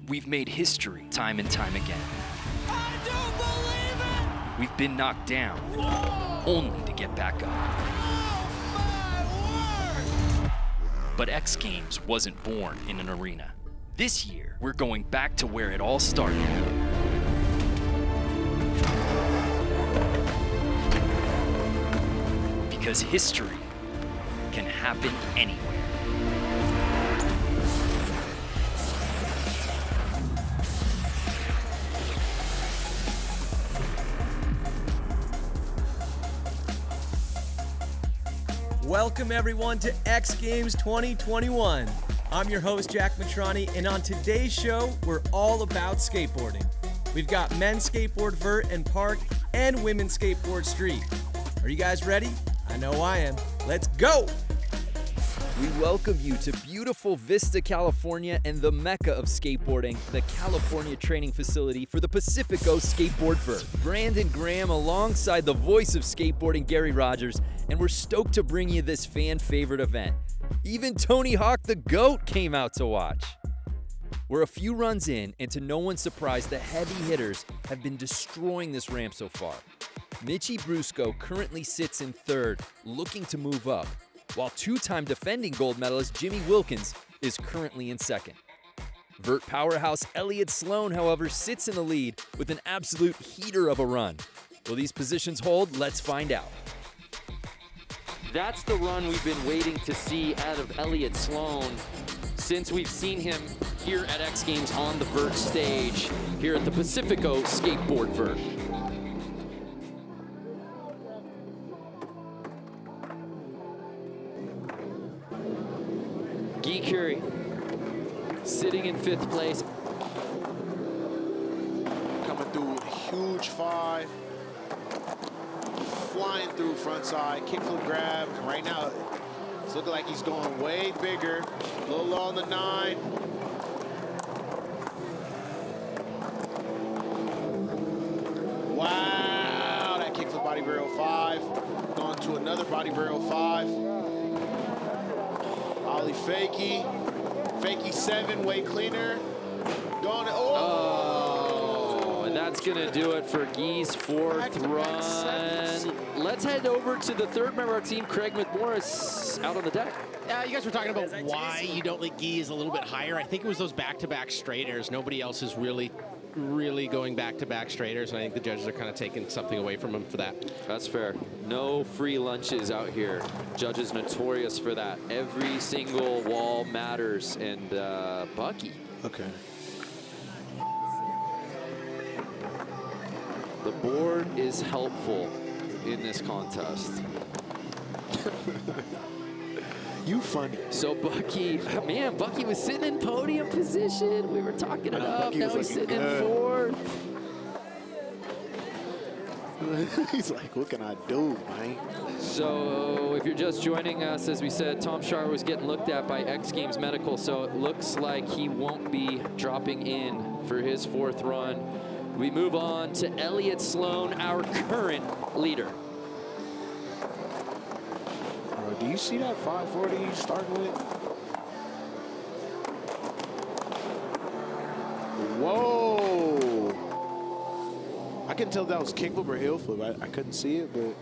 We've made history time and time again. I don't believe it! We've been knocked down, only to get back up. Oh my word! But X Games wasn't born in an arena. This year, we're going back to where it all started. Because history can happen anywhere. Welcome everyone to X Games 2021. I'm your host Jack Matrani, and on today's show, we're all about skateboarding. We've got men's skateboard vert and park and women's skateboard street. Are you guys ready? I know I am. Let's go! We welcome you to beautiful Vista, California, and the mecca of skateboarding, the California training facility for the Pacifico Skateboard Vert. Brandon Graham alongside the voice of skateboarding, Gary Rogers, and we're stoked to bring you this fan-favorite event. Even Tony Hawk the GOAT came out to watch. We're a few runs in, and to no one's surprise, the heavy hitters have been destroying this ramp so far. Mitchie Brusco currently sits in third, looking to move up, while two-time defending gold medalist Jimmy Wilkins is currently in second. Vert powerhouse Elliott Sloan, however, sits in the lead with an absolute heater of a run. Will these positions hold? Let's find out. That's the run we've been waiting to see out of Elliott Sloan since we've seen him here at X Games on the Vert stage here at the Pacifico Skateboard Vert. Guy Curry sitting in fifth place. Coming through with a huge five. Flying through front side, kickflip grab. And right now, it's looking like he's going way bigger. A little low on the 9. Wow, that kickflip body barrel 5. Going to another body barrel 5. Ollie fakie. Fakie 7, way cleaner. Going to, And that's gonna do it for Guy's fourth run. Let's head over to the third member of our team, Craig McMorris, out on the deck. You guys were talking about why you don't think Guy is a little bit higher. I think it was those back-to-back straight airs. Nobody else is really going back-to-back straight airs, and I think the judges are kind of taking something away from him for that. That's fair. No free lunches out here. Judges notorious for that. Every single wall matters, and Bucky. Okay. The board is helpful in this contest. You funny. So Bucky, man, Bucky was sitting in podium position. We were talking it up. Bucky Now he's sitting in fourth. He's like, what can I do, man? So if you're just joining us, as we said, Tom Shar was getting looked at by X Games Medical, so it looks like he won't be dropping in for his fourth run. We move on to Elliott Sloan, our current leader. Do you see that 540 he's starting with? Whoa! I couldn't tell if that was kickflip or heel flip. I couldn't see it, but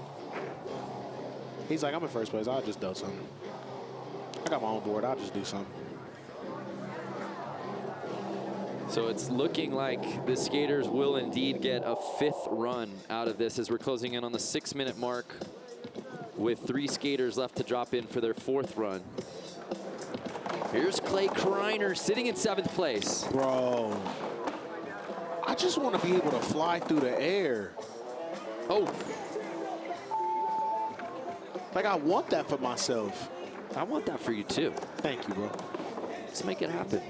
he's like, I'm in first place. I'll just do something. I got my own board. I'll just do something. So it's looking like the skaters will indeed get a fifth run out of this as we're closing in on the 6-minute mark with 3 skaters left to drop in for their fourth run. Here's Clay Kreiner sitting in 7th place. Bro, I just want to be able to fly through the air. Oh. Like, I want that for myself. I want that for you too. Thank you, bro. Let's make it happen.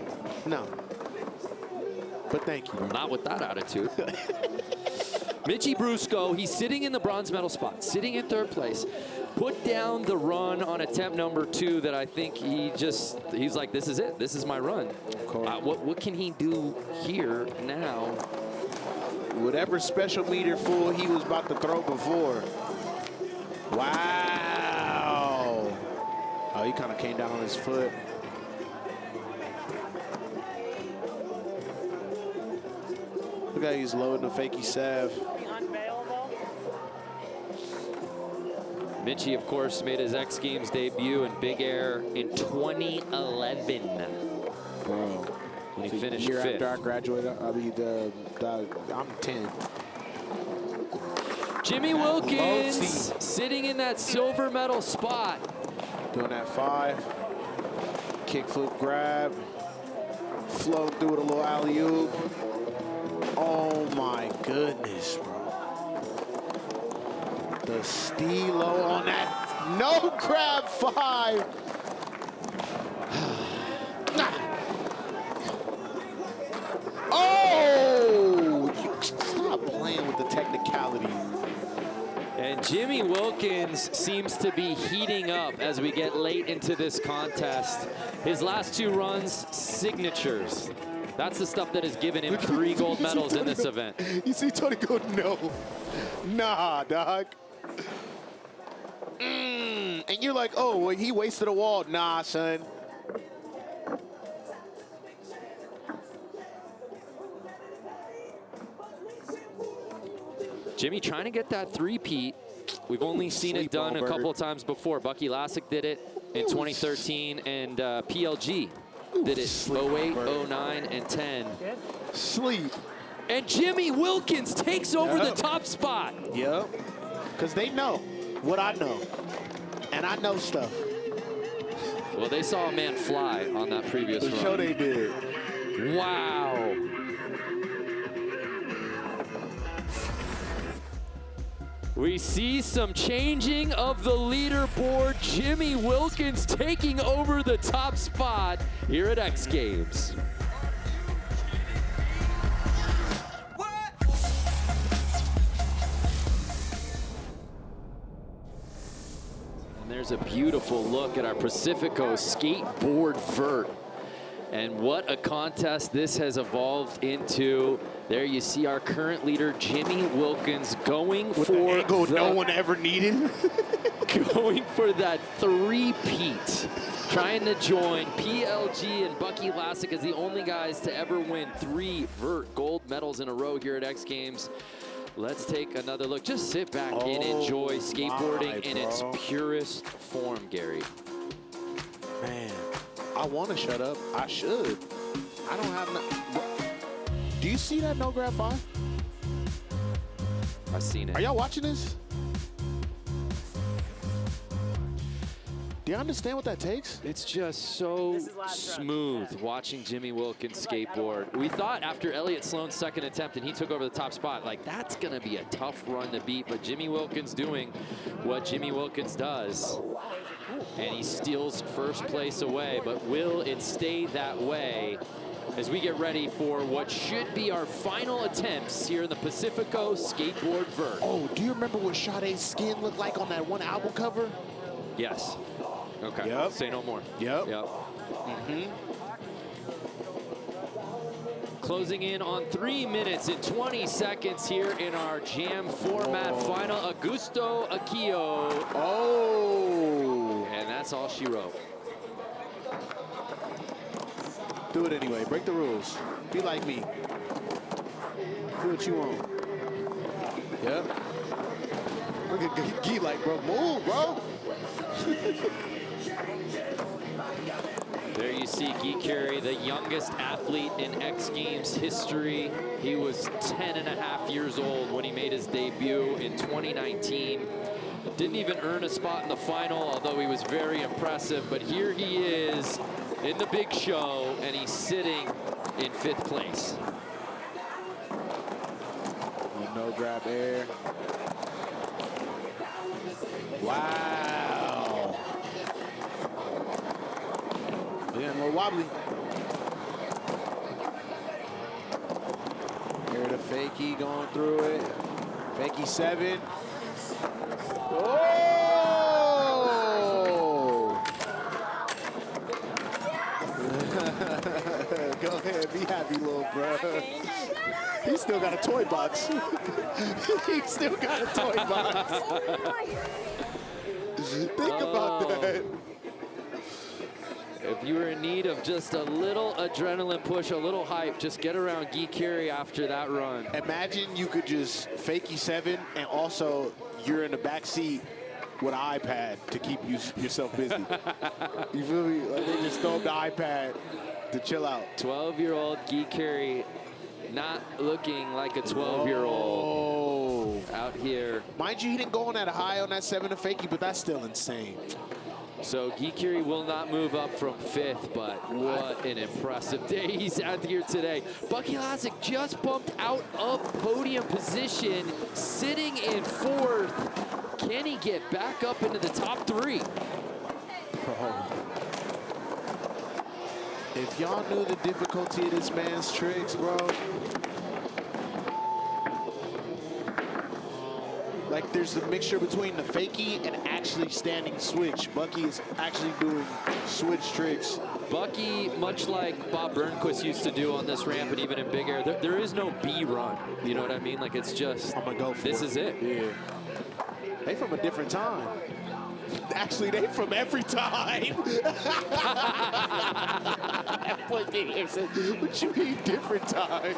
No. But thank you, bro. Not with that attitude. Mitchie Brusco, he's sitting in the bronze medal spot, sitting in 3rd place. Put down the run on attempt number 2 that I think he's like, this is it. This is my run. What can he do here now? Whatever special meter full he was about to throw before. Wow. Oh, he kind of came down on his foot. Look how he's loading a fakey Sav. Mitchie, of course, made his X Games debut in Big Air in 2011. Bro. When he finished year fifth. after I graduated, I mean, I'm 10. Jimmy Wilkins sitting in that silver medal spot. Doing that 5. Kickflip grab. Flow through with a little alley-oop. Oh my goodness, bro. The stilo on that no grab 5. Oh! Stop playing with the technicality. And Jimmy Wilkins seems to be heating up as we get late into this contest. His last 2 runs, signatures. That's the stuff that has given him 3 gold medals in this event. You see Tony go, no. Nah, dog. And you're like, oh, well, he wasted a wall. Nah, son. Jimmy trying to get that 3-peat. We've only seen it done a couple of times before. Bucky Lassick did it in 2013, and PLG did it 08, 09, and 10. Sleep. And Jimmy Wilkins takes over the top spot. Yep. Because they know what I know. And I know stuff. Well, they saw a man fly on that previous run. For sure they did. Wow. We see some changing of the leaderboard. Jimmy Wilkins taking over the top spot here at X Games. And there's a beautiful look at our Pacifico Skateboard Vert. And what a contest this has evolved into. There you see our current leader, Jimmy Wilkins, going With for the angle no one ever needed. going for that 3-peat. Trying to join PLG and Bucky Lassick as the only guys to ever win 3 Vert gold medals in a row here at X Games. Let's take another look. Just sit back and enjoy skateboarding in its purest form, Gary. Man, I want to shut up. I should. I don't have no. Do you see that no grab 5? I've seen it. Are y'all watching this? Do you understand what that takes? It's just so smooth watching Jimmy Wilkins skateboard. We thought after Elliott Sloan's second attempt and he took over the top spot, like that's gonna be a tough run to beat, but Jimmy Wilkins doing what Jimmy Wilkins does. And he steals first place away, but will it stay that way as we get ready for what should be our final attempts here in the Pacifico Skateboard Vert? Oh, do you remember what Sade's skin looked like on that one album cover? Yes. Okay. Yep. Say no more. Yep. Yep. Closing in on 3 minutes and 20 seconds here in our jam format final. Augusto Aquillo. Oh. And that's all she wrote. Do it anyway. Break the rules. Be like me. Do what you want. Yep. Look at Gee like, bro. Move, bro. There you see Guy Carey, the youngest athlete in X Games history. He was 10 and a half years old when he made his debut in 2019. Didn't even earn a spot in the final, although he was very impressive. But here he is in the big show, and he's sitting in 5th place. No grab air. Wow. Again, a little wobbly. Here the fakie going through it. Fakie 7. Oh! Go ahead, be happy, little bro. He still got a toy box. He still got a toy box. Think about that. If you were in need of just a little adrenaline push, a little hype, just get around Guy Carey after that run. Imagine you could just fakey 7 and also you're in the back seat with an iPad to keep yourself busy. You feel me? Like they just throw up the iPad to chill out. 12-year-old Guy Carey not looking like a 12-year-old out here. Mind you, he didn't go on that high on that 7 to fakey, but that's still insane. So Guy Carey will not move up from 5th, but what an impressive day he's had here today. Bucky Lasek just bumped out of podium position, sitting in 4th. Can he get back up into the top 3? If y'all knew the difficulty of this man's tricks, bro. Like there's a mixture between the fakie and actually standing switch. Bucky is actually doing switch tricks. Bucky, much like Bob Burnquist used to do on this ramp and even in Big Air, there is no B run. You know what I mean? Like it's just, I'm gonna go for this is it. Yeah. They from a different time. Actually, they from every time. What you mean different time?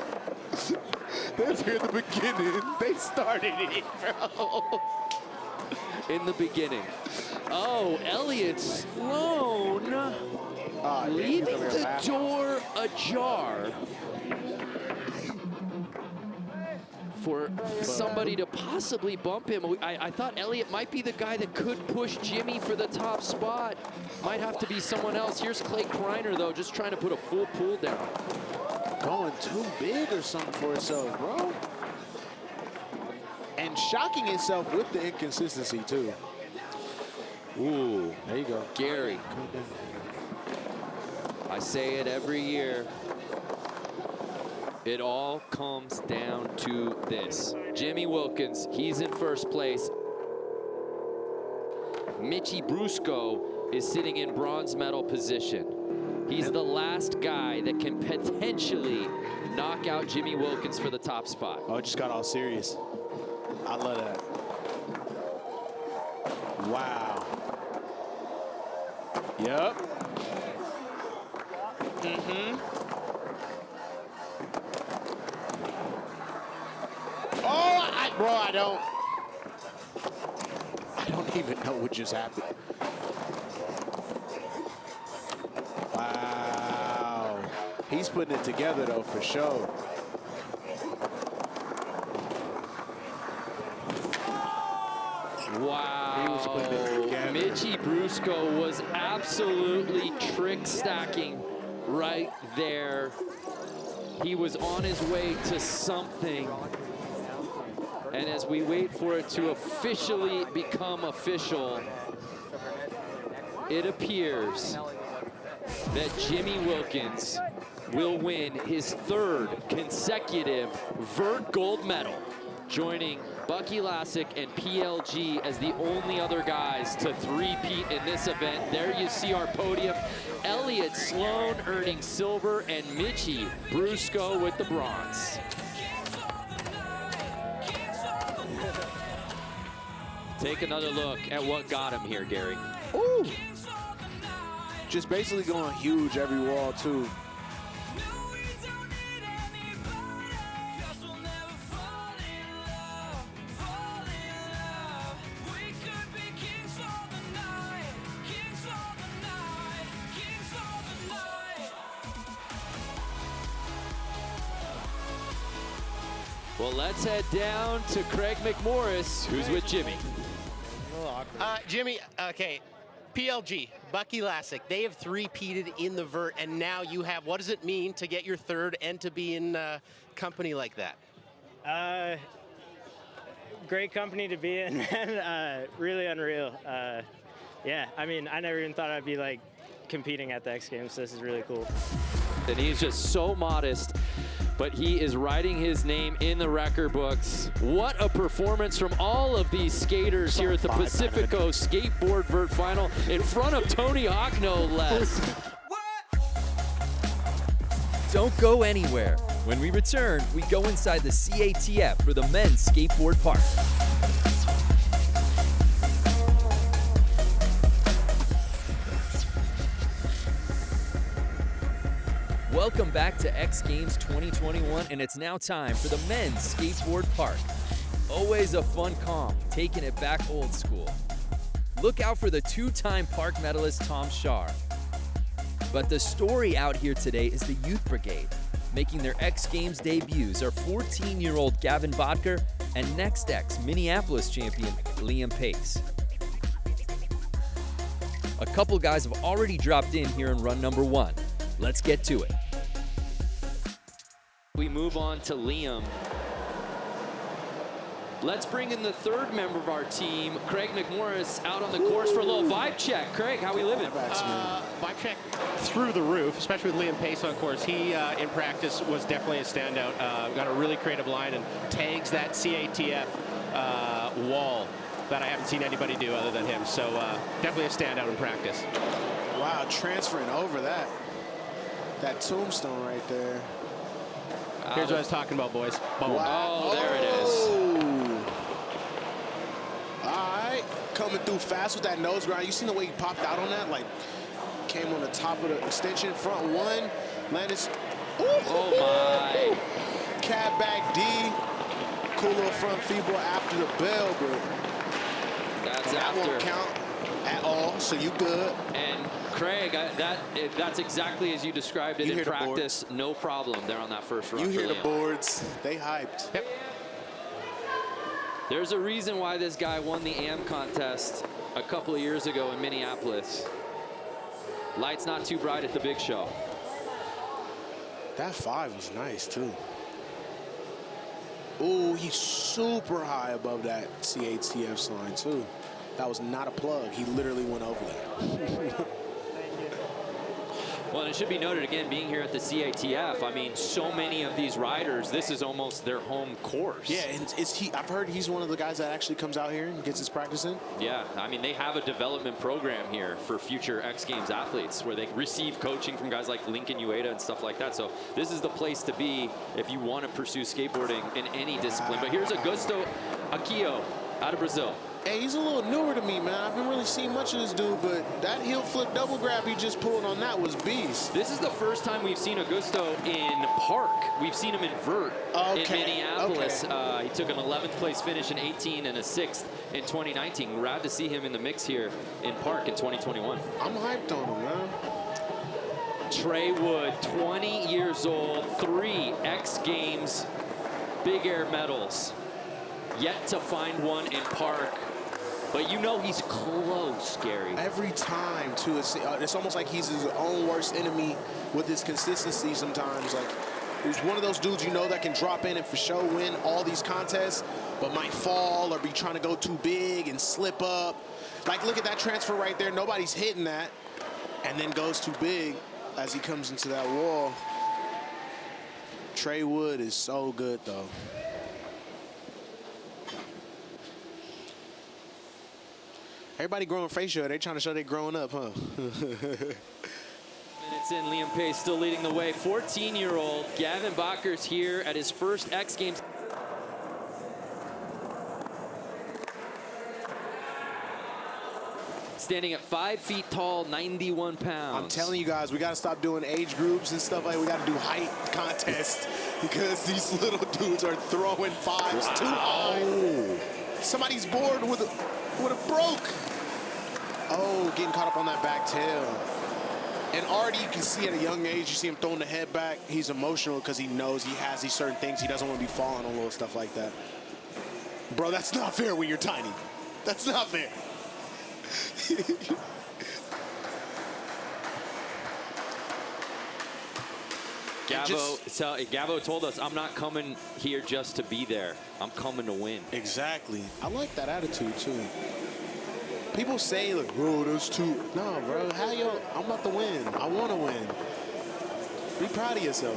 That's here in the beginning. They started it, bro. In the beginning. Oh, Elliott Sloan leaving the door ajar for somebody to possibly bump him. I thought Elliott might be the guy that could push Jimmy for the top spot. Might have to be someone else. Here's Clay Kreiner, though, just trying to put a full pull down. Going too big or something for itself, bro. And shocking itself with the inconsistency, too. Ooh, there you go. Gary. I say it every year. It all comes down to this. Jimmy Wilkins, he's in 1st place. Mitchie Brusco is sitting in bronze medal position. He's the last guy that can potentially knock out Jimmy Wilkins for the top spot. Oh, it just got all serious. I love that. Wow. Yep. Oh, bro, I don't even know what just happened. Wow. He's putting it together, though, for sure. Wow. He was putting it together. Mitchie Brusco was absolutely trick stacking right there. He was on his way to something. And as we wait for it to officially become official, it appears that Jimmy Wilkins will win his 3rd consecutive Vert gold medal, joining Bucky Lasek and PLG as the only other guys to three-peat in this event. There you see our podium. Elliott Sloan earning silver and Mitchie Brusco with the bronze. Take another look at what got him here, Gary. Ooh. Just basically going huge every wall, too. Well, let's head down to Craig McMorris, who's with Jimmy. Jimmy, okay, PLG, Bucky Lasek, they have three-peated in the Vert, and now you have, what does it mean to get your 3rd and to be in a company like that? Great company to be in, man. Really unreal. Yeah, I mean, I never even thought I'd be like competing at the X Games, so this is really cool. And he's just so modest, but he is writing his name in the record books. What a performance from all of these skaters here at the Pacifico Skateboard Vert Final in front of Tony Hawk, no less. Don't go anywhere. When we return, we go inside the CATF for the men's skateboard park. Welcome back to X Games 2021, and it's now time for the men's skateboard park. Always a fun comp, taking it back old school. Look out for the two-time park medalist Tom Schaar. But the story out here today is the Youth Brigade. Making their X Games debuts are 14-year-old Gavin Bodker and Next X Minneapolis champion Liam Pace. A couple guys have already dropped in here in run number 1. Let's get to it. We move on to Liam. Let's bring in the third member of our team, Craig McMorris, out on the course for a little vibe check. Craig, how we living? Vibe check through the roof, especially with Liam Pace on course. He, in practice, was definitely a standout. Got a really creative line and tags that CATF wall that I haven't seen anybody do other than him. So definitely a standout in practice. Wow, transferring over that tombstone right there. Here's what I was talking about, boys. Boom. Wow. Oh, there it is. All right, coming through fast with that nose grind. You seen the way he popped out on that? Like, came on the top of the extension, front one, landed. Oh my. Cab back D. Cool little front feeble after the bell, but That's that after. won't count at all, so you good. And Craig, that's exactly as you described it You in hear the practice. No problem there on that first run. You for hear the Liam. boards. They hyped. Yep. There's a reason why this guy won the AM contest a couple of years ago in Minneapolis. Light's not too bright at the big show. That 5 was nice, too. Ooh, he's super high above that CATF line, too. That was not a plug. He literally went over that. Well, and it should be noted again, being here at the CATF, I mean, so many of these riders, this is almost their home course. Yeah, and I've heard he's one of the guys that actually comes out here and gets his practice in. Yeah, I mean, they have a development program here for future X Games athletes where they receive coaching from guys like Lincoln Ueda and stuff like that. So this is the place to be if you want to pursue skateboarding in any discipline. But here's Augusto Aquillo out of Brazil. Hey, he's a little newer to me, man. I haven't really seen much of this dude, but that heel flip double grab he just pulled on that was beast. This is the first time we've seen Augusto in park. We've seen him in vert in Minneapolis. He took an 11th place finish in 18 and a 6th in 2019. Rad to see him in the mix here in park in 2021. I'm hyped on him, man. Trey Wood, 20 years old, 3 X Games Big Air medals. Yet to find one in park. But you know he's close, Gary. Every time, too. It's almost like he's his own worst enemy with his consistency sometimes. Like, he's one of those dudes you know that can drop in and for sure win all these contests, but might fall or be trying to go too big and slip up. Like, look at that transfer right there. Nobody's hitting that. And then goes too big as he comes into that wall. Trey Wood is so good, though. Everybody growing facial. They trying to show they growing up, huh? Minutes in, Liam Pace still leading the way. 14-year-old Gavin Bodker's here at his first X Games. Standing at 5 feet tall, 91 pounds. I'm telling you guys, we got to stop doing age groups and stuff like. We got to do height contests because these little dudes are throwing 5s too high. Somebody's board with a broke. Oh, getting caught up on that back tail. And already you can see at a young age, you see him throwing the head back. He's emotional because he knows he has these certain things. He doesn't want to be falling on little stuff like that. Bro, that's not fair when you're tiny. That's not fair. Gavo told us, I'm not coming here just to be there. I'm coming to win. Exactly. I like that attitude, too. People say, like, bro, that's too. No, bro. I'm about to win. I want to win. Be proud of yourself.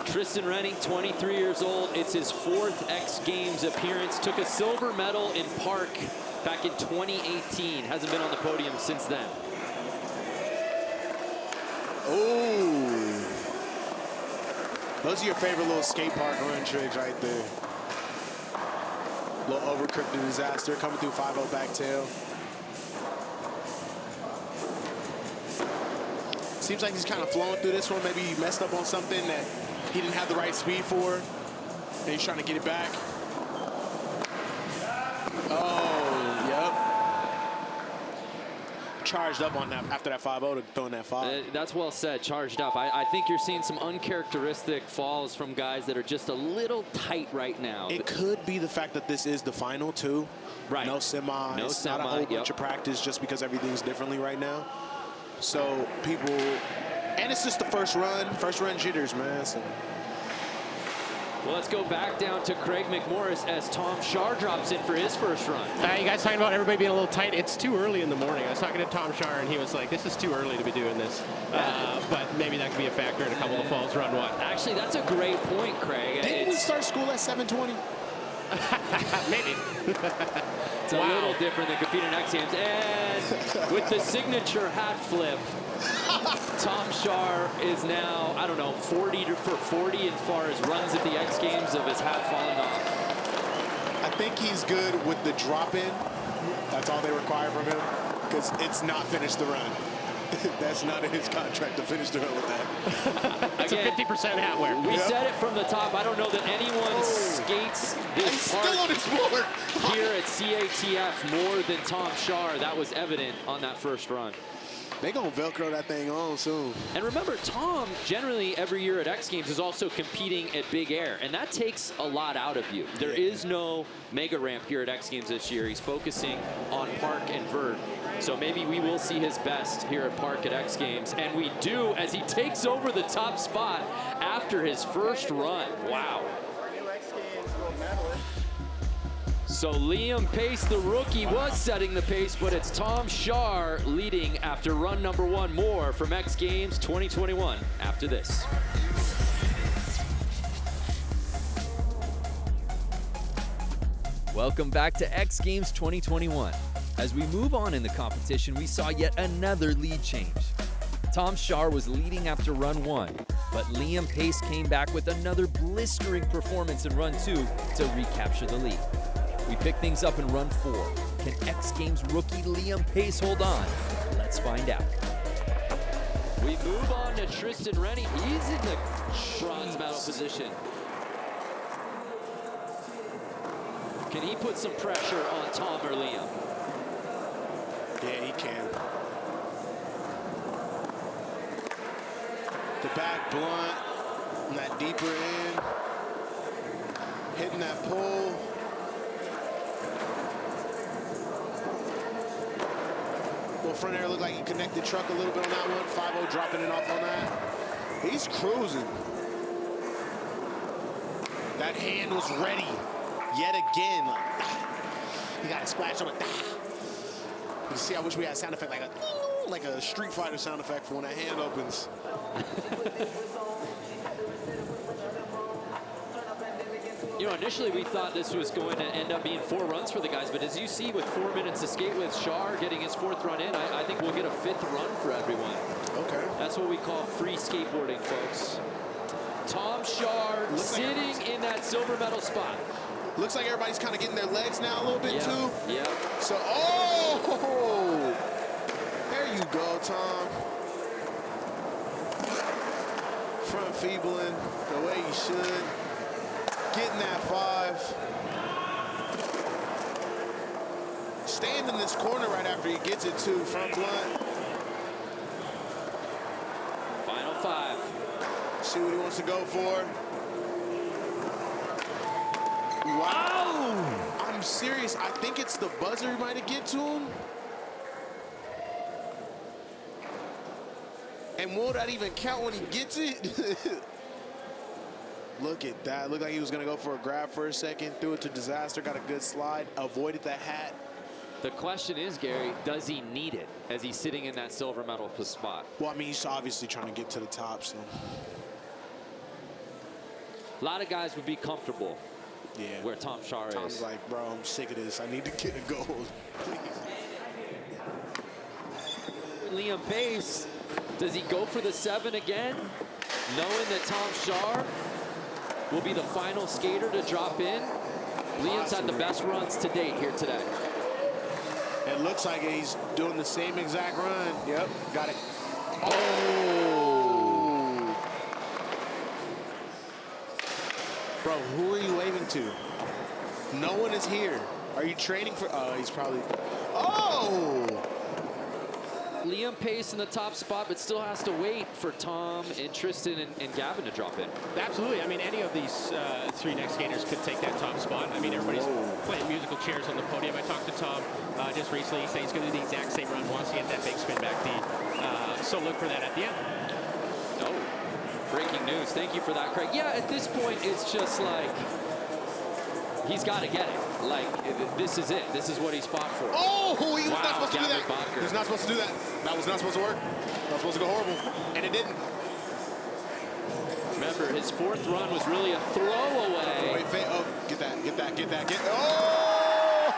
Tristan Rennie, 23 years old. It's his 4th X Games appearance. Took a silver medal in park back in 2018. Hasn't been on the podium since then. Oh. Those are your favorite little skate park run tricks right there. Little overcooked disaster coming through 5-0 back tail. Seems like he's kind of flowing through this one. Maybe he messed up on something that he didn't have the right speed for, and he's trying to get it back. Oh, yep. Charged up on that after that 5-0 to throwing that 5. That's well said, charged up. I think you're seeing some uncharacteristic falls from guys that are just a little tight right now. It could be the fact that this is the final, too. Right. No semi. No It's semi, not a whole bunch of practice just because everything's differently right now. So people, and it's just the first run jitters, man. So. Well, let's go back down to Craig McMorris as Tom Shar drops in for his first run. You guys talking about everybody being a little tight. It's too early in the morning. I was talking to Tom Shar, and he was like, this is too early to be doing this. But maybe that could be a factor in a couple of falls run one. Actually, that's a great point, Craig. Didn't we start school at 7:20? Maybe. It's a little different than competing in X Games. And with the signature hat flip, Tom Shar is now, I don't know, 40 for 40 as far as runs at the X Games of his hat falling off. I think he's good with the drop in. That's all they require from him, because it's not finish the run. That's not in his contract to finish the run with that. It's a 50% hat wear. We said it from the top. I don't know that anyone skates this Still on part his board. here at CATF more than Tom Shar. That was evident on that first run. They gonna Velcro that thing on soon. And remember, Tom, generally every year at X Games, is also competing at Big Air, and that takes a lot out of you. There is no mega ramp here at X Games this year. He's focusing on Park and Vert. So maybe we will see his best here at Park at X Games. And we do, as he takes over the top spot after his first run. Wow. So Liam Pace, the rookie, was setting the pace, but it's Tom Shar leading after run number 1. More from X Games 2021 after this. Welcome back to X Games 2021. As we move on in the competition, we saw yet another lead change. Tom Shar was leading after run 1, but Liam Pace came back with another blistering performance in run 2 to recapture the lead. We pick things up in run 4. Can X Games rookie Liam Pace hold on? Let's find out. We move on to Tristan Rennie. He's in the bronze medal position. Can he put some pressure on Tom or Liam? Yeah, he can. The back blunt, and that deeper end, hitting that pole. Well, front air looked like he connected truck a little bit on that one. 5-0 dropping it off on that. He's cruising. That hand was ready yet again. He got a splash on it. You see, I wish we had a sound effect like a Street Fighter sound effect for when that hand opens. You know, initially we thought this was going to end up being 4 runs for the guys, but as you see with 4 minutes to skate with Shar getting his 4th run in, I think we'll get a 5th run for everyone. Okay. That's what we call free skateboarding, folks. Tom Shar sitting in that silver medal spot. Looks like everybody's kind of getting their legs now a little bit too. Yeah. So, there you go, Tom. Front feebling the way you should. Getting that 5. Staying in this corner right after he gets it too. Front blunt. Final 5. See what he wants to go for. Wow. I'm serious. I think it's the buzzer he might have get to him. And will that even count when he gets it? Look at that. Looked like he was going to go for a grab for a second. Threw it to Disaster. Got a good slide. Avoided the hat. The question is, Gary, does he need it as he's sitting in that silver medal spot? Well, I mean, he's obviously trying to get to the top. So. A lot of guys would be comfortable where Tom Shar is. Tom's like, bro, I'm sick of this. I need to get a gold. Please. Liam Pace, does he go for the 7 again? Knowing that Tom Shar will be the final skater to drop in. Liam's had the best runs to date here today. It looks like he's doing the same exact run. Yep, got it. Oh! Bro, who are you waving to? No one is here. Are you training for... he's probably... Oh! Liam Pace in the top spot, but still has to wait for Tom and Tristan and Gavin to drop in. Absolutely. I mean, any of these three next skaters could take that top spot. I mean, everybody's playing musical chairs on the podium. I talked to Tom just recently. He said he's going to do the exact same run, wants to get that big spin back D. So look for that at the end. Oh, breaking news. Thank you for that, Craig. Yeah, at this point, it's just like, he's got to get it. Like, this is it. This is what he's fought for. Oh, he was not supposed to do Gavin that. Bodker. He's not supposed to do that. That was not supposed to work. That was supposed to go horrible. And it didn't. Remember, his fourth run was really a throwaway. Wait, oh, get that. Oh!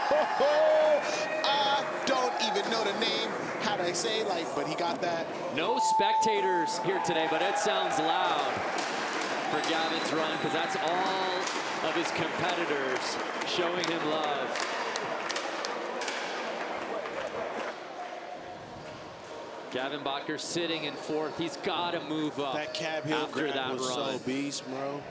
I don't even know the name, how do I say, like, but he got that. No spectators here today, but it sounds loud for Gavin's run, because that's all of his competitors showing him love. Gavin Bodker sitting in fourth. He's got to move up That cab hill after grab that was run. so beast, bro.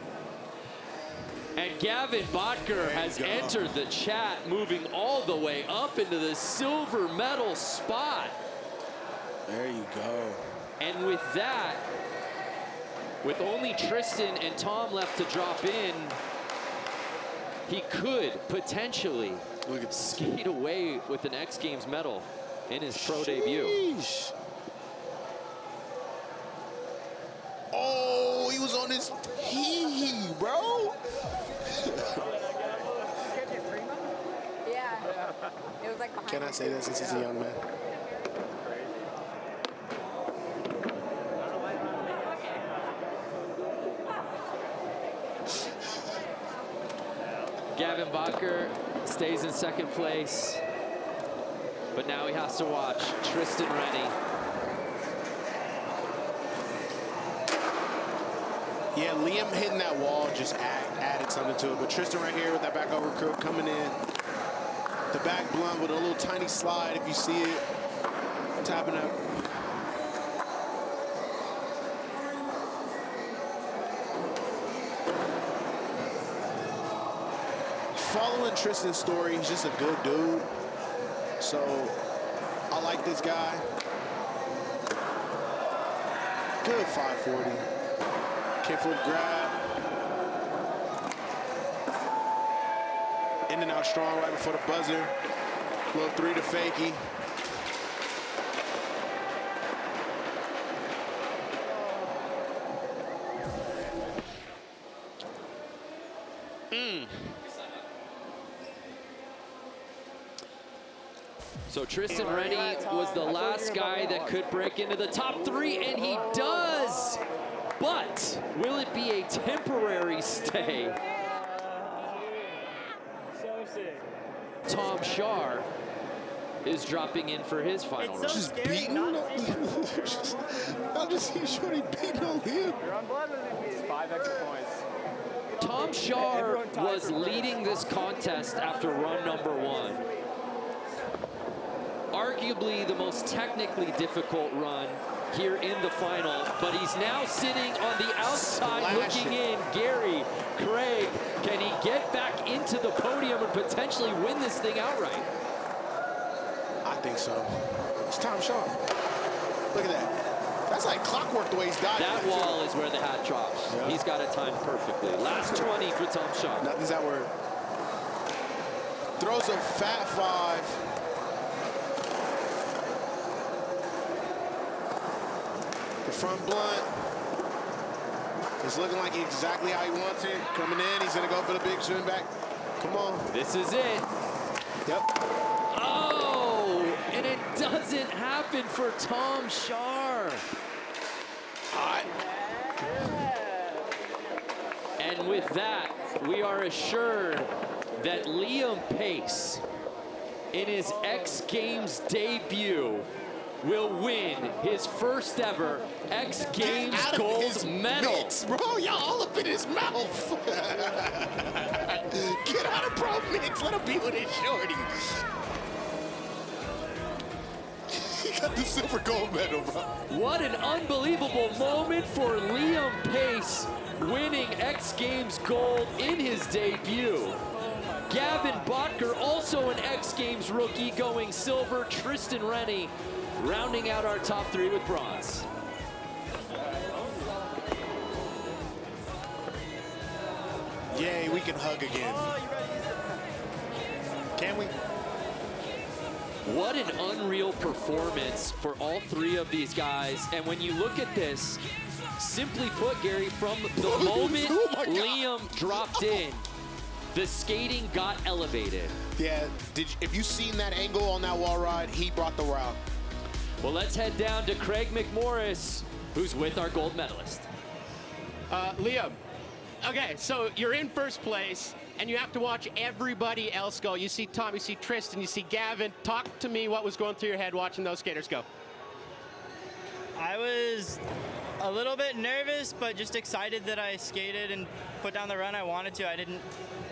And Gavin Bodker has entered the chat, moving all the way up into the silver medal spot. There you go. And with that, with only Tristan and Tom left to drop in, he could potentially skate away with an X Games medal in his pro debut. Oh, he was on his hee, bro. Yeah. It was like behind. Can I say that since he's a young man? Gavin Bodker stays in second place, but now he has to watch Tristan Rennie. Yeah, Liam hitting that wall just added something to it. But Tristan right here with that back over crook coming in. The back blunt with a little tiny slide, if you see it. Tapping up. Following Tristan's story, he's just a good dude. So I like this guy. Good 540. Kickflip grab. In and out strong right before the buzzer. Little 3 to fakie. So Tristan Rennie was the last guy that could break into the top 3, and he does. But will it be a temporary stay? So sick. Tom Shar is dropping in for his final run. Just beating on I'm just seeing Shorty beating on him. You're on blood with it. It's 5 extra points. Tom Shar was leading this contest after run number 1. Arguably the most technically difficult run here in the final, but he's now sitting on the outside looking in. Gary, Craig, can he get back into the podium and potentially win this thing outright? I think so. It's Tom Shaw. Look at that. That's like clockwork the way he's diving. That wall is where the hat drops. Yeah. He's got it timed perfectly. Last 20 for Tom Shaw. Nothing's that word. Throws a fat 5. The front blunt is looking like exactly how he wants it. Coming in, he's gonna go for the big swing back. Come on. This is it. Yep. Oh, and it doesn't happen for Tom Shar. Hot. And with that, we are assured that Liam Pace, in his X Games debut, will win his first ever X Games gold medal. Mitts, bro, y'all all up in his mouth. Get out of pro mix. Let him be with his shorty. got the silver gold medal, bro. What an unbelievable moment for Liam Pace, winning X Games gold in his debut. Gavin Botker, also an X Games rookie, going silver. Tristan Rennie rounding out our top 3 with bronze. Yay, we can hug again. Can we? What an unreal performance for all 3 of these guys. And when you look at this, simply put, Gary, from the moment Liam dropped in, the skating got elevated. Yeah, if you seen that angle on that wall ride, he brought the route. Well, let's head down to Craig McMorris, who's with our gold medalist. Liam, okay, so you're in first place, and you have to watch everybody else go. You see Tom, you see Tristan, you see Gavin. Talk to me what was going through your head watching those skaters go. I was a little bit nervous, but just excited that I skated and put down the run I wanted to. I didn't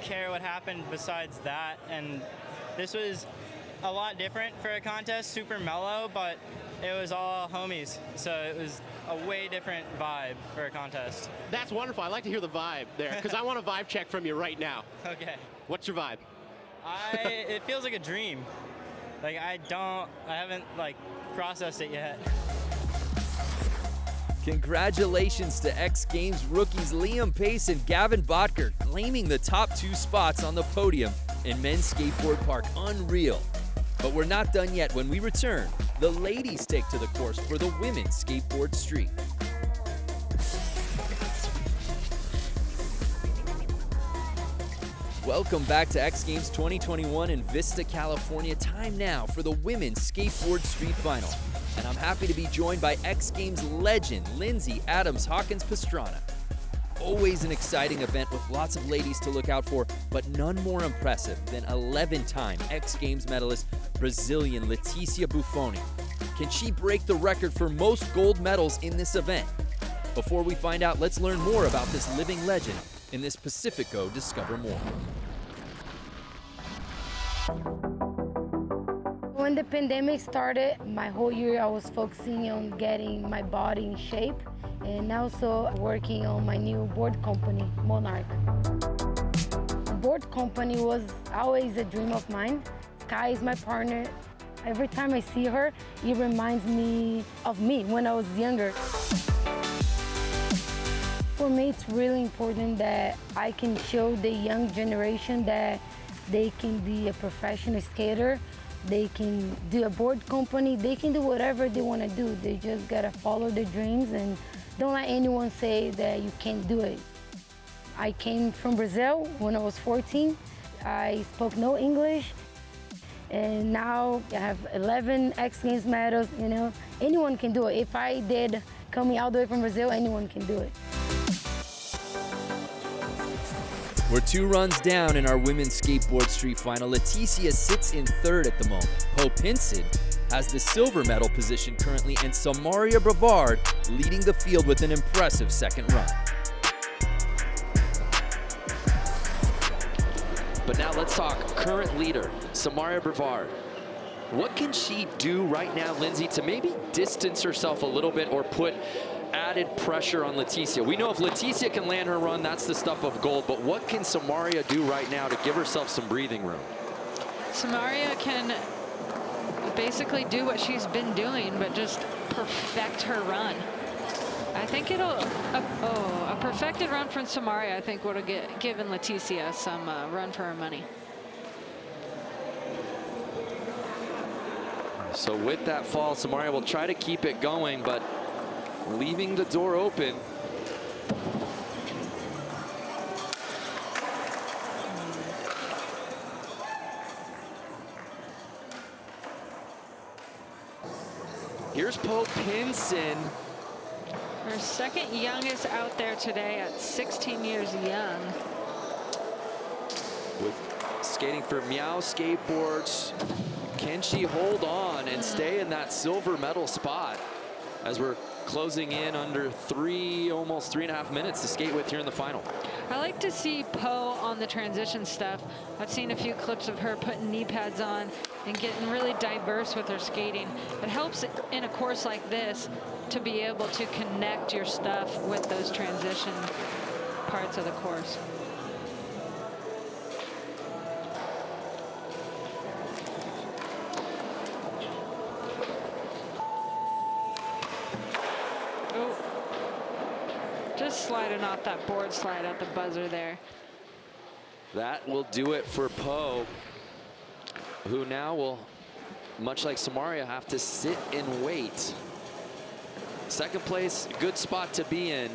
care what happened besides that, and this was a lot different for a contest, super mellow, but it was all homies, so it was a way different vibe for a contest. That's wonderful. I like to hear the vibe there, because I want a vibe check from you right now. Okay. What's your vibe? It feels like a dream. Like I haven't like processed it yet. Congratulations to X Games rookies Liam Pace and Gavin Botker, claiming the top 2 spots on the podium in men's skateboard park. Unreal. But we're not done yet. When we return, the ladies take to the course for the women's skateboard street. Welcome back to X Games 2021 in Vista, California. Time now for the women's skateboard street final. And I'm happy to be joined by X Games legend, Lindsay Adams Hawkins Pastrana. Always an exciting event with lots of ladies to look out for, but none more impressive than 11-time X Games medalist, Brazilian Leticia Buffoni. Can she break the record for most gold medals in this event? Before we find out, let's learn more about this living legend in this Pacifico Discover More. When the pandemic started, my whole year I was focusing on getting my body in shape and also working on my new board company, Monarch. The board company was always a dream of mine. Sky is my partner. Every time I see her, it reminds me of me when I was younger. For me, it's really important that I can show the young generation that they can be a professional skater. They can do a board company. They can do whatever they want to do. They just gotta follow their dreams and don't let anyone say that you can't do it. I came from Brazil when I was 14. I spoke no English, and now I have 11 X Games medals. You know, anyone can do it. If I did coming all the way from Brazil, anyone can do it. We're 2 runs down in our women's skateboard street final. Leticia sits in 3rd at the moment. Poe Pinson has the silver medal position currently, and Samaria Brevard leading the field with an impressive 2nd run. But now let's talk current leader, Samaria Brevard. What can she do right now, Lindsay, to maybe distance herself a little bit or put added pressure on Leticia? We know if Leticia can land her run, that's the stuff of gold, but what can Samaria do right now to give herself some breathing room? Samaria can basically do what she's been doing, but just perfect her run. I think a perfected run from Samaria, I think, would have given Leticia some run for her money. So with that fall, Samaria will try to keep it going, but leaving the door open. Here's Poe Pinson. Her 2nd youngest out there today at 16 years young. With skating for Meow Skateboards. Can she hold on and stay in that silver medal spot as we're closing in under almost 3.5 minutes to skate with here in the final. I like to see Poe on the transition stuff. I've seen a few clips of her putting knee pads on and getting really diverse with her skating. It helps in a course like this to be able to connect your stuff with those transition parts of the course. Just sliding off that board slide at the buzzer there. That will do it for Poe, who now will, much like Samaria, have to sit and wait. Second place, good spot to be in,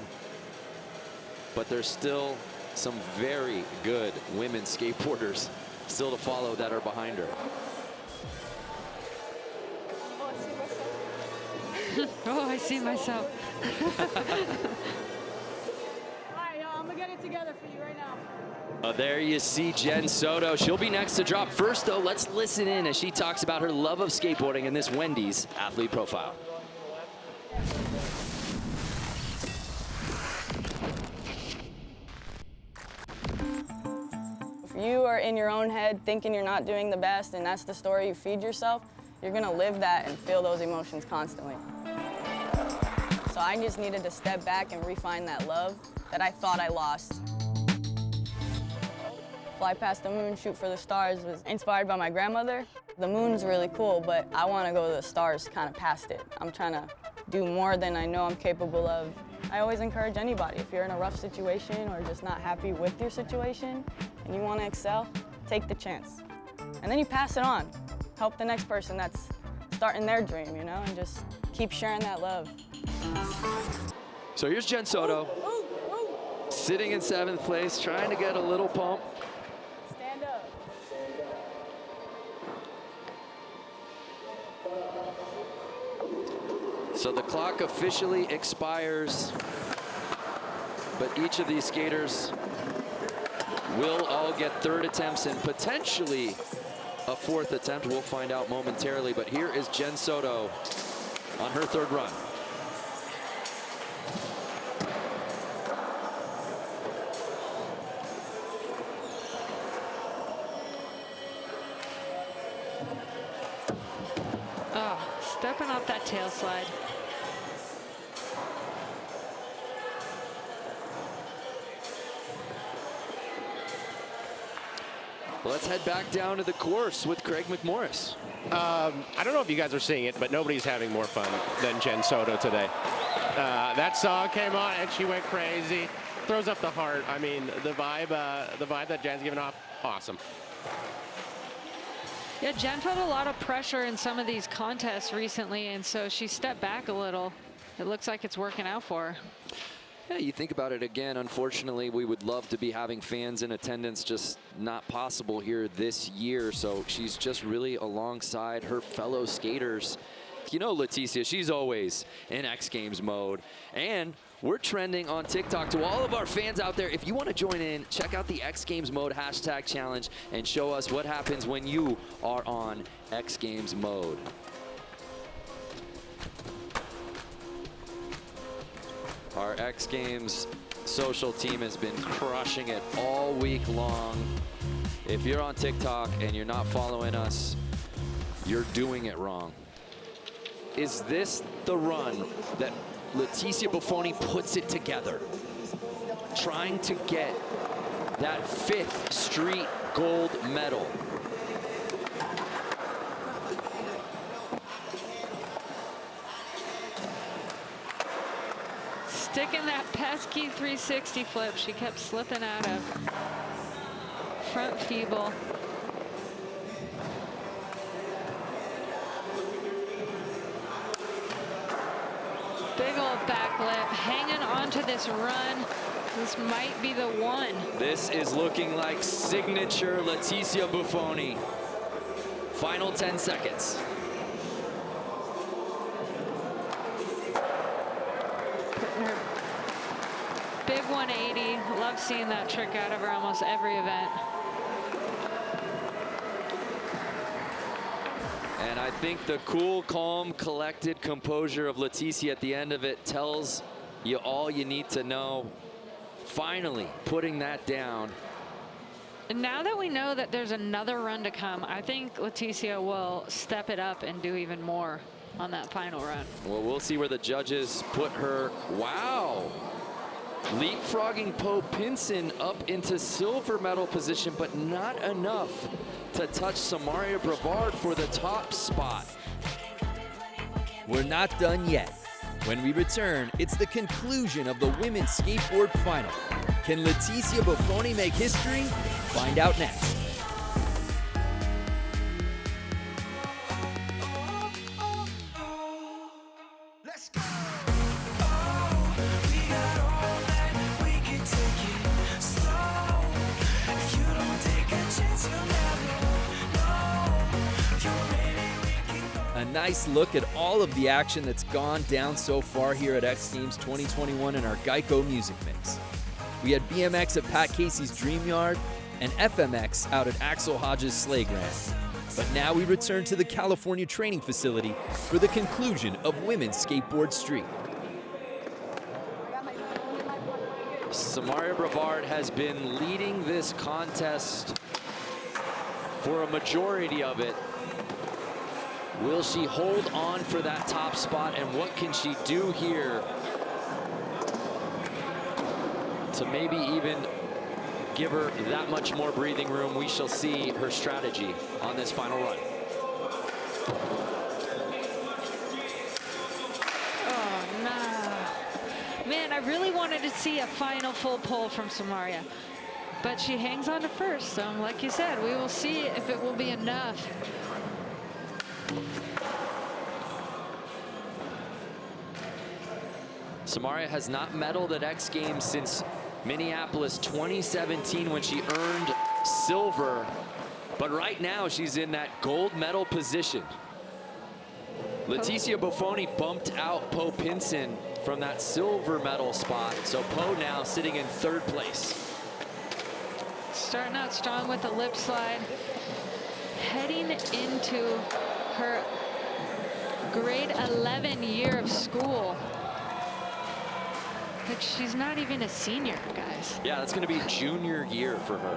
but there's still some very good women skateboarders still to follow that are behind her. Oh, I see myself. I'm gonna get it together for you right now. There you see Jen Soto. She'll be next to drop. First, though, let's listen in as she talks about her love of skateboarding in this Wendy's athlete profile. If you are in your own head thinking you're not doing the best and that's the story you feed yourself, you're gonna live that and feel those emotions constantly. So I just needed to step back and refine that love that I thought I lost. Fly past the moon, shoot for the stars was inspired by my grandmother. The moon's really cool, but I want to go to the stars kind of past it. I'm trying to do more than I know I'm capable of. I always encourage anybody, if you're in a rough situation or just not happy with your situation and you want to excel, take the chance. And then you pass it on. Help the next person that's starting their dream, you know, and just keep sharing that love. So here's Jen Soto, sitting in 7th place, trying to get a little pump. Stand up. So the clock officially expires, but each of these skaters will all get 3rd attempts and potentially a 4th attempt. We'll find out momentarily, but here is Jen Soto on her 3rd run. Stepping off that tail slide. Well, let's head back down to the course with Craig McMorris. I don't know if you guys are seeing it, but nobody's having more fun than Jen Soto today. That song came on and she went crazy. Throws up the heart. I mean, the vibe that Jen's giving off, awesome. Yeah, Jen felt a lot of pressure in some of these contests recently, and so she stepped back a little. It looks like it's working out for her. Yeah, you think about it again, unfortunately, we would love to be having fans in attendance, just not possible here this year. So she's just really alongside her fellow skaters. You know, Leticia, she's always in X Games mode. And we're trending on TikTok. To all of our fans out there, if you want to join in, check out the X Games mode hashtag challenge and show us what happens when you are on X Games mode. Our X Games social team has been crushing it all week long. If you're on TikTok and you're not following us, you're doing it wrong. Is this the run that Leticia Buffoni puts it together? Trying to get that 5th Street gold medal. Sticking that pesky 360 flip she kept slipping out of. Front feeble. Big old back lip, hanging onto this run. This might be the one. This is looking like signature Leticia Buffoni. Final 10 seconds. Putting her big 180. Love seeing that trick out of her almost every event. And I think the cool, calm, collected composure of Leticia at the end of it tells you all you need to know. Finally putting that down. And now that we know that there's another run to come, I think Leticia will step it up and do even more on that final run. Well, we'll see where the judges put her. Wow. Leapfrogging Poe Pinson up into silver medal position, but not enough to touch Samaria Brevard for the top spot. We're not done yet. When we return, it's the conclusion of the women's skateboard final. Can Leticia Buffoni make history? Find out next. A nice look at all of the action that's gone down so far here at X Games 2021 in our Geico music mix. We had BMX at Pat Casey's Dream Yard and FMX out at Axel Hodges' Sleigh Grand. But now we return to the California training facility for the conclusion of Women's Skateboard Street. Samaria Brevard has been leading this contest for a majority of it. Will she hold on for that top spot, and what can she do here to maybe even give her that much more breathing room? We shall see her strategy on this final run. Oh, nah. Man, I really wanted to see a final full pull from Samaria, but she hangs on to first. So like you said, we will see if it will be enough. Samaria has not medaled at X Games since Minneapolis 2017 when she earned silver, but right now she's in that gold medal position. Leticia Buffoni bumped out Poe Pinson from that silver medal spot, so Poe now sitting in third place. Starting out strong with the lip slide, heading into her grade 11 year of school. Like, she's not even a senior, guys. Yeah, that's going to be junior year for her.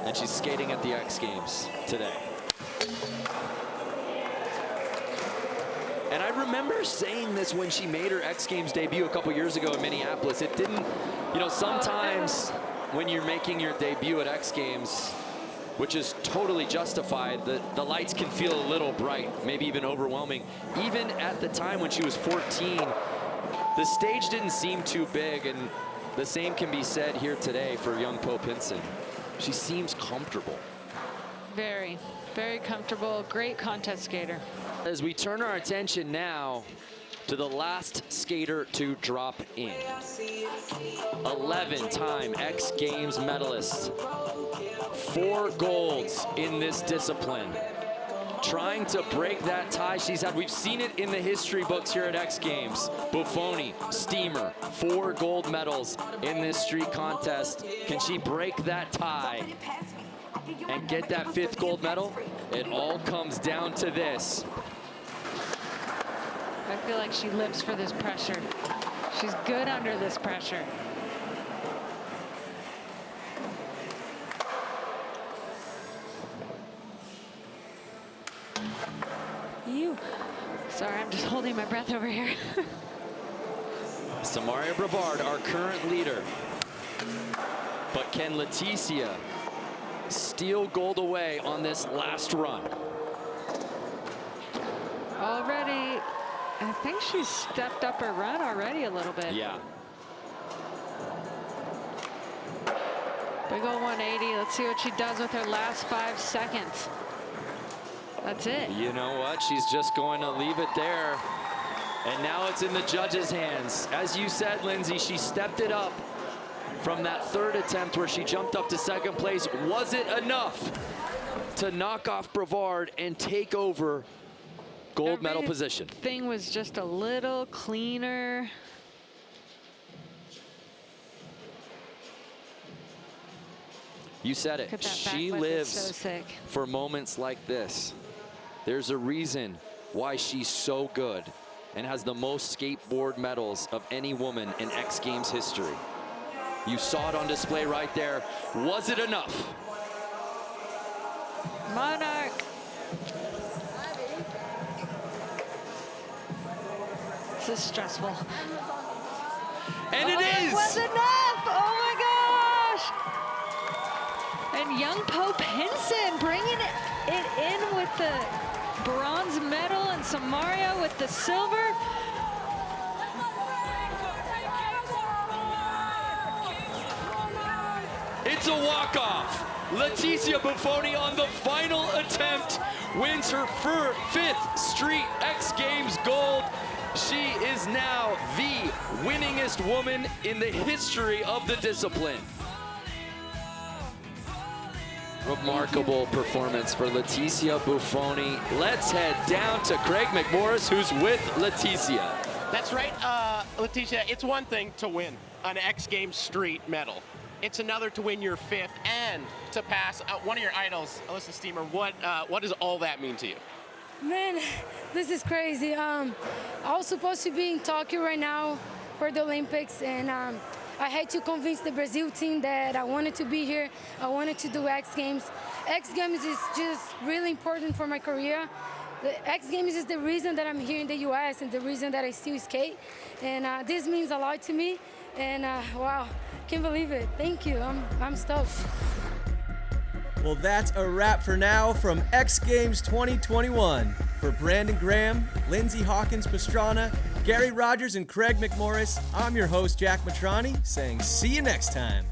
And she's skating at the X Games today. And I remember saying this when she made her X Games debut a couple years ago in Minneapolis. It didn't, you know, sometimes when you're making your debut at X Games, which is totally justified, the lights can feel a little bright, maybe even overwhelming. Even at the time when she was 14, the stage didn't seem too big, and the same can be said here today for young Poe Pinson. She seems comfortable. Very, very comfortable. Great contest skater. As we turn our attention now to the last skater to drop in. 11-time X Games medalist. 4 golds in this discipline. Trying to break that tie she's had. We've seen it in the history books here at X Games. Buffoni, Steamer, 4 gold medals in this street contest. Can she break that tie and get that 5th gold medal? It all comes down to this. I feel like she lives for this pressure. She's good under this pressure. Sorry, I'm just holding my breath over here. Samaria Brevard, our current leader. But can Leticia steal gold away on this last run? Already, I think she's stepped up her run already a little bit. Yeah. Big ol' 180. Let's see what she does with her last 5 seconds. That's it. You know what? She's just going to leave it there. And now it's in the judges' hands. As you said, Lindsay, she stepped it up from that 3rd attempt where she jumped up to 2nd place. Was it enough to knock off Brevard and take over gold medal position? Thing was just a little cleaner. You said it. She lives so sick. for moments like this. There's a reason why she's so good and has the most skateboard medals of any woman in X Games history. You saw it on display right there. Was it enough? Monarch. This is stressful. And it is! It was enough! Oh my gosh! And young Pope Henson bringing it in with the bronze medal, and Samaria with the silver. It's a walk-off. Leticia Buffoni on the final attempt wins her fifth straight X Games gold. She is now the winningest woman in the history of the discipline. Remarkable performance for Leticia Buffoni. Let's head down to Craig McMorris, who's with Leticia. That's right, Leticia. It's one thing to win an X Games street medal. It's another to win your fifth and to pass one of your idols, Alyssa Steamer. What does all that mean to you? Man, this is crazy. I was supposed to be in Tokyo right now for the Olympics, and I had to convince the Brazil team that I wanted to be here. I wanted to do X Games. X Games is just really important for my career. The X Games is the reason that I'm here in the US and the reason that I still skate. And this means a lot to me. And wow, can't believe it. Thank you. I'm stoked. Well, that's a wrap for now from X Games 2021. For Brandon Graham, Lindsay Hawkins-Pastrana, Gary Rogers, and Craig McMorris, I'm your host, Jack Matrani, saying see you next time.